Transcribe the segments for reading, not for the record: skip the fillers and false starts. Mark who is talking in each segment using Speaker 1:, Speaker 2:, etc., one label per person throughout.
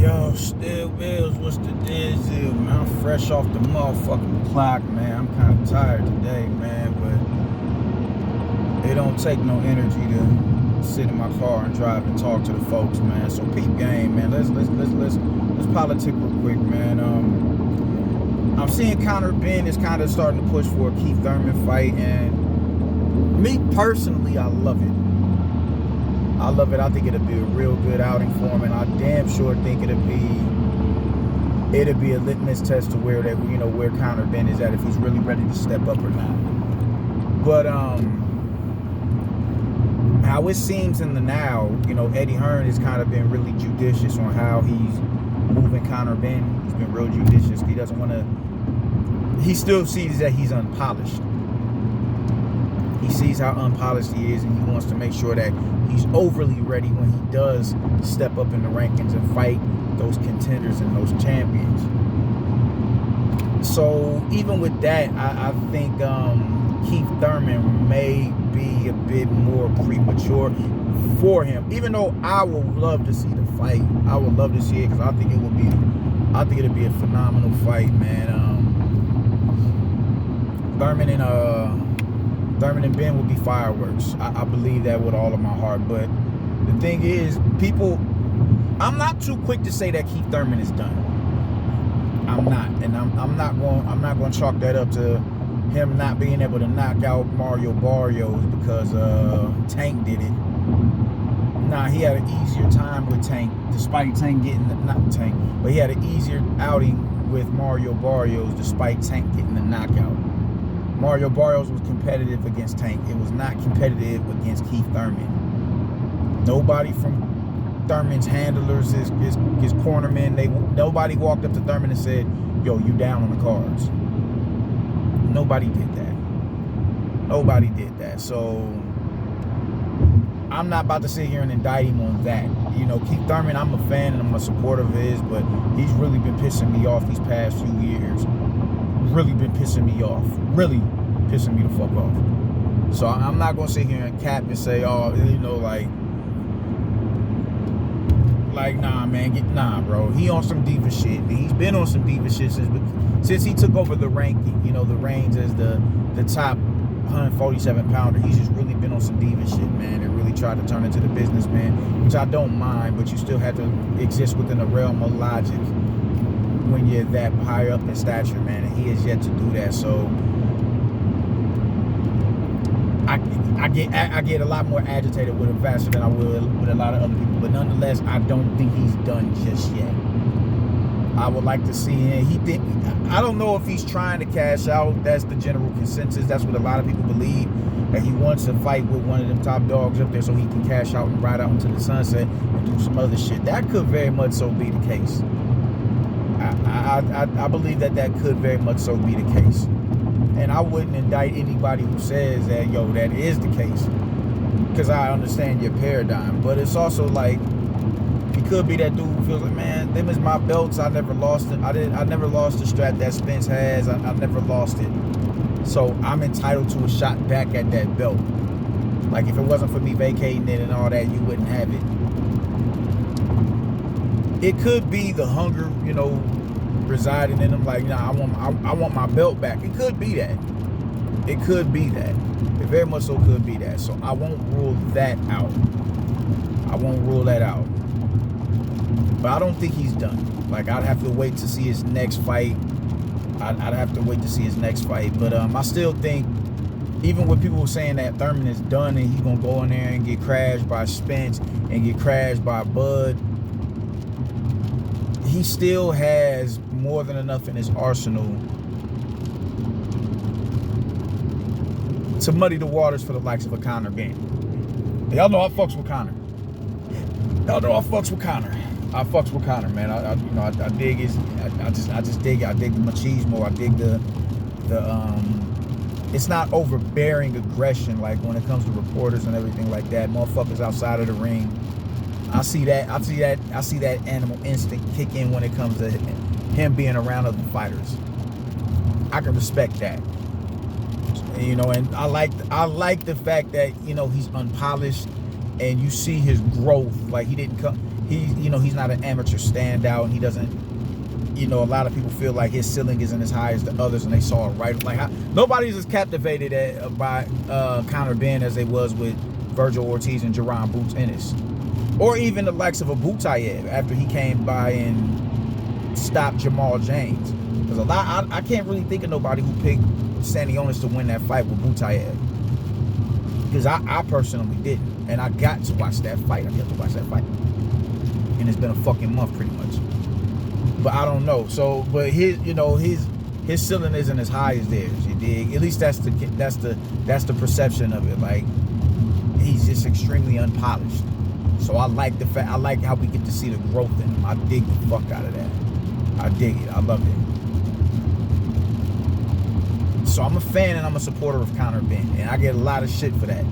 Speaker 1: Yo, still Wills, what's the deal, man? I'm fresh off the motherfucking clock, man. I'm kind of tired today, man, but it don't take no energy to sit in my car and drive and talk to the folks, man. So peep game, man. Let's politic real quick, man. I'm seeing Conor Benn is kind of starting to push for a Keith Thurman fight, and me personally, I love it. I love it. I think it'll be a real good outing for him, and I damn sure think it'll be a litmus test to where where Conor Benn is at, if he's really ready to step up or not. But how it seems in the now, Eddie Hearn has kind of been really judicious on how he's moving Conor Benn. He's been real judicious. He doesn't want to. He still sees that he's unpolished. He sees how unpolished he is, and he wants to make sure that he's overly ready when he does step up in the rankings and fight those contenders and those champions. So even with that, I think Keith Thurman may be a bit more premature for him. Even though I would love to see the fight, I would love to see it because I think it'll be a phenomenal fight, man. Thurman and Benn will be fireworks. I believe that with all of my heart. But the thing is, I'm not too quick to say that Keith Thurman is done. I'm not, and I'm not going to chalk that up to him not being able to knock out Mario Barrios because Tank did it. Nah, he had an easier time with Tank, despite Tank getting but he had an easier outing with Mario Barrios despite Tank getting the knockout. Mario Barrios was competitive against Tank. It was not competitive against Keith Thurman. Nobody from Thurman's handlers, his cornermen, nobody walked up to Thurman and said, yo, you down on the cards. Nobody did that. Nobody did that. So I'm not about to sit here and indict him on that. Keith Thurman, I'm a fan and I'm a supporter of his, but he's really been pissing me off these past few years. Really been pissing me off. Really pissing me the fuck off. So I'm not gonna sit here and cap and say, oh, nah, man, nah, bro. He on some diva shit. He's been on some diva shit since he took over the ranking. The reins as the top 147 pounder. He's just really been on some diva shit, man, and really tried to turn into the businessman, which I don't mind, but you still have to exist within a realm of logic when you're that high up in stature, man, and he has yet to do that. So I get a lot more agitated with him faster than I would with a lot of other people, but nonetheless, I don't think he's done just yet. I would like to see him. I don't know if he's trying to cash out. That's the general consensus. That's what a lot of people believe, that he wants to fight with one of them top dogs up there so he can cash out and ride out into the sunset and do some other shit. That could very much so be the case. I believe that could very much so be the case. And I wouldn't indict anybody who says that, that is the case, because I understand your paradigm. But it's also like, it could be that dude who feels like, man, them is my belts. I never lost it. I never lost the strap that Spence has. I never lost it. So I'm entitled to a shot back at that belt. Like, if it wasn't for me vacating it and all that, you wouldn't have it. It could be the hunger, residing in him. Like, nah, I want my belt back. It could be that. It could be that. It very much so could be that. So I won't rule that out. I won't rule that out. But I don't think he's done. Like, I'd have to wait to see his next fight. I'd have to wait to see his next fight. But I still think, even with people saying that Thurman is done and he's gonna go in there and get crashed by Spence and get crashed by Bud, he still has more than enough in his arsenal to muddy the waters for the likes of a Conor Benn. Y'all know I fucks with Conor. I fucks with Conor, man. I dig his. I just dig it. I dig the machismo. I dig the. It's not overbearing aggression like when it comes to reporters and everything like that. Motherfuckers outside of the ring. I see that animal instinct kick in when it comes to him being around other fighters. I can respect that. And I like the fact that, he's unpolished and you see his growth. Like, he didn't come he's not an amateur standout, and he doesn't. A lot of people feel like his ceiling isn't as high as the others, and they saw it right. Like nobody's as captivated by Conor Benn as they was with Virgil Ortiz and Jaron Boots Ennis, or even the likes of a Butayev after he came by and stopped Jamal James. Because I can't really think of nobody who picked Stanionis to win that fight with Butayev. Because I personally didn't, and I got to watch that fight. I got to watch that fight, and it's been a fucking month pretty much. But I don't know. So, but his ceiling isn't as high as theirs. You dig? At least that's the perception of it. Like, he's just extremely unpolished. So I like the fact. I like how we get to see the growth in him. I dig the fuck out of that. I dig it. I love it. So I'm a fan and I'm a supporter of Conor Benn, and I get a lot of shit for that.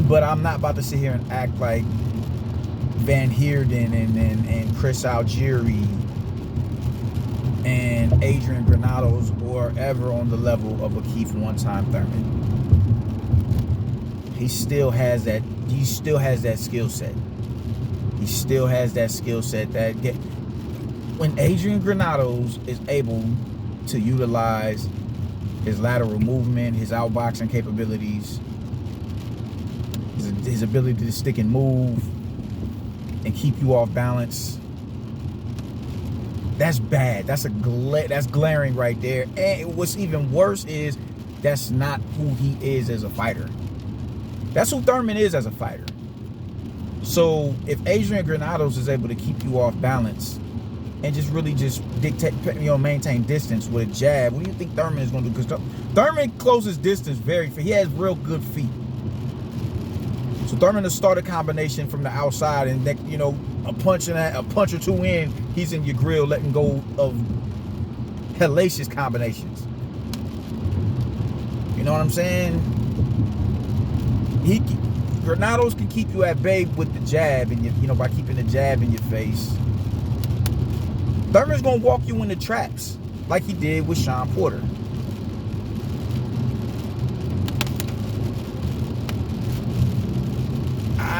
Speaker 1: But I'm not about to sit here and act like Van Heerden and Chris Algieri and Adrian Granados or ever on the level of a Keith one-time Thurman. He still has that skill set. He still has that skill set when Adrian Granados is able to utilize his lateral movement, his outboxing capabilities, his ability to stick and move and keep you off balance. That's bad. That's glaring right there. And what's even worse is that's not who he is as a fighter. That's who Thurman is as a fighter. So if Adrian Granados is able to keep you off balance and just really dictate, maintain distance with a jab, what do you think Thurman is going to do? Because Thurman closes distance he has real good feet. So Thurman will start a combination from the outside, and that, a punch or two in, he's in your grill, letting go of hellacious combinations. You know what I'm saying? Granados can keep you at bay with the jab, and by keeping the jab in your face. Thurman's gonna walk you into traps like he did with Sean Porter.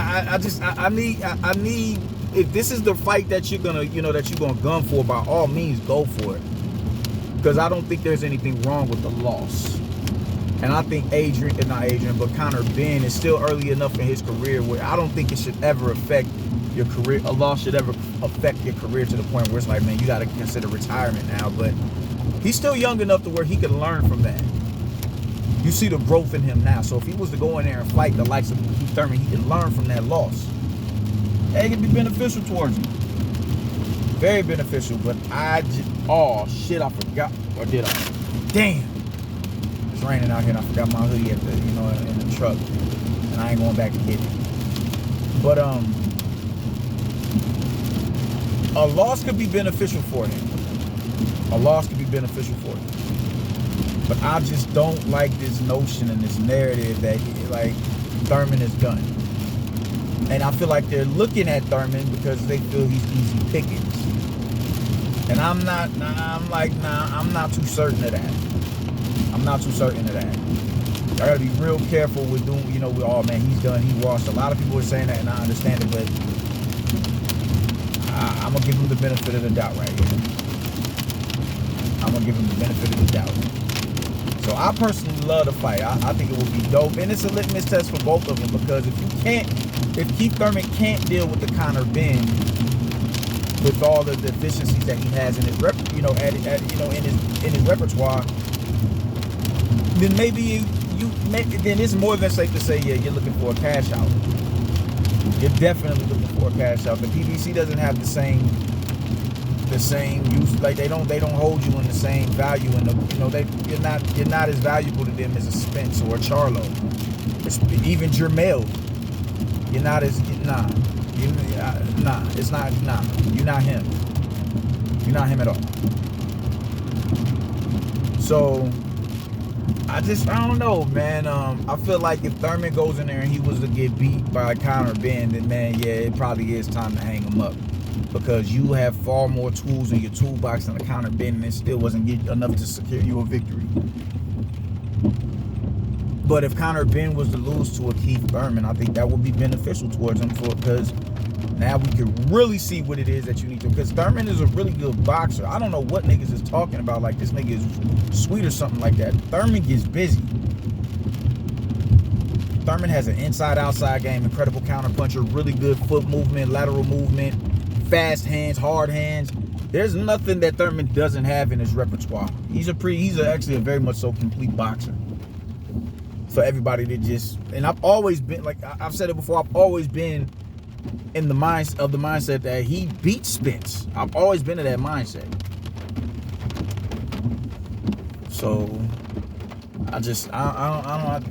Speaker 1: I need, if this is the fight that you're gonna gun for, by all means go for it. Because I don't think there's anything wrong with the loss. And I think Conor Benn is still early enough in his career where I don't think it should ever affect your career. A loss should ever affect your career to the point where it's like, man, you got to consider retirement now. But he's still young enough to where he can learn from that. You see the growth in him now. So if he was to go in there and fight the likes of Keith Thurman, he can learn from that loss. It can be beneficial towards him. Very beneficial. But oh shit, I forgot. Or did I? Damn. It's raining out here and I forgot my hoodie at the, in the truck. And I ain't going back to get it. But a loss could be beneficial for him. A loss could be beneficial for him. But I just don't like this notion and this narrative that Thurman is done. And I feel like they're looking at Thurman because they feel he's easy pickings. And I'm not too certain of that. I'm not too certain of that. I gotta be real careful with doing, with, oh man, he's done, he washed. A lot of people are saying that, and I understand it, but I'm gonna give him the benefit of the doubt right here. I'm gonna give him the benefit of the doubt. So I personally love the fight. I think it would be dope, and it's a litmus test for both of them, because if Keith Thurman can't deal with the Conor Benn, with all the deficiencies that he has in his in his repertoire, then then it's more than safe to say, yeah, you're looking for a cash out. You're definitely looking for a cash out. The PBC doesn't have the same use. Like they don't hold you in the same value, and you're not as valuable to them as a Spence or a Charlo. Even Jermell, you're not as it's not you're not him. You're not him at all. So I don't know, man. I feel like if Thurman goes in there and he was to get beat by Conor Benn, then man, yeah, it probably is time to hang him up, because you have far more tools in your toolbox than a Conor Benn, and it still wasn't enough to secure you a victory. But if Conor Benn was to lose to a Keith Thurman, I think that would be beneficial towards him, because Now we can really see what it is that you need to, because Thurman is a really good boxer. I don't know what niggas is talking about, like this nigga is sweet or something like that. Thurman gets busy. Thurman has an inside-outside game, incredible counter-puncher, really good foot movement, lateral movement, fast hands, hard hands. There's nothing that Thurman doesn't have in his repertoire. He's actually a very much so complete boxer. For everybody that just, and I've always been, like I've said it before, I've always been in the mindset that he beats Spence. I've always been in that mindset. So I don't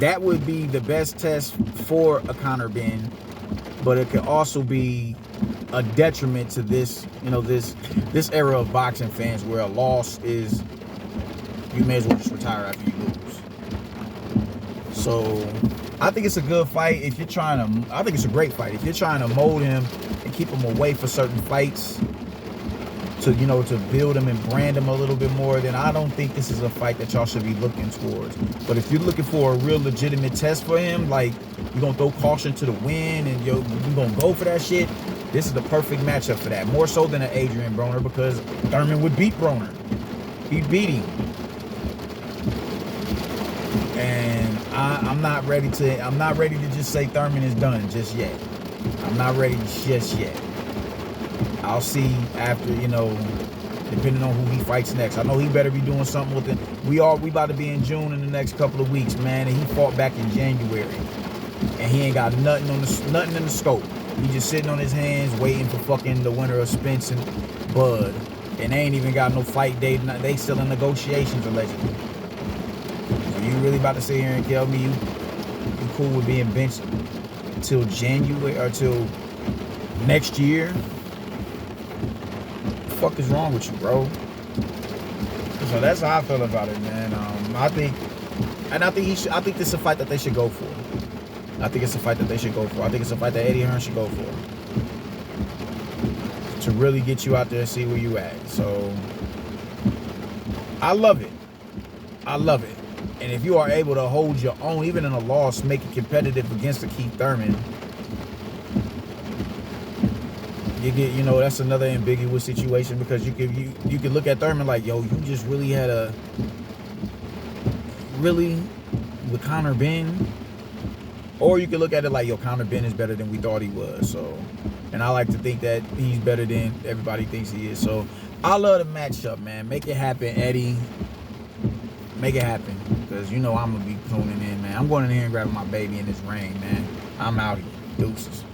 Speaker 1: that would be the best test for a Conor Benn, but it could also be a detriment to this, this era of boxing fans, where a loss is, you may as well just retire after you lose. So I think it's a good fight if you're trying to, I think it's a great fight if you're trying to mold him and keep him away for certain fights, to, to build him and brand him a little bit more. Then I don't think this is a fight that y'all should be looking towards. But if you're looking for a real legitimate test for him, like you're gonna throw caution to the wind and you're gonna go for that shit, this is the perfect matchup for that. More so than an Adrian Broner, because Thurman would beat Broner. He'd beat him. And I'm not ready to just say Thurman is done just yet. I'm not ready just yet. I'll see after, depending on who he fights next. I know he better be doing something with it. We about to be in June in the next couple of weeks, man. And he fought back in January, and he ain't got nothing in the scope. He just sitting on his hands waiting for fucking the winner of Spence and Bud, and they ain't even got no fight date. They still in negotiations allegedly. So you really about to sit here and tell me you cool with being benched till January or till next year? What the fuck is wrong with you, bro? So that's how I feel about it, man. I think this is a fight that they should go for. I think it's a fight that they should go for. I think it's a fight that Eddie Hearn should go for, to really get you out there and see where you at. So I love it. And if you are able to hold your own, even in a loss, make it competitive against the Keith Thurman, you get, that's another ambiguous situation, because you could look at Thurman like, yo, you just really had with Conor Benn, or you could look at it like, yo, Conor Benn is better than we thought he was. So, and I like to think that he's better than everybody thinks he is. So I love the matchup, man. Make it happen, Eddie. Make it happen, because I'm gonna be tuning in, man. I'm going in here and grabbing my baby in this rain, man. I'm out here. Deuces.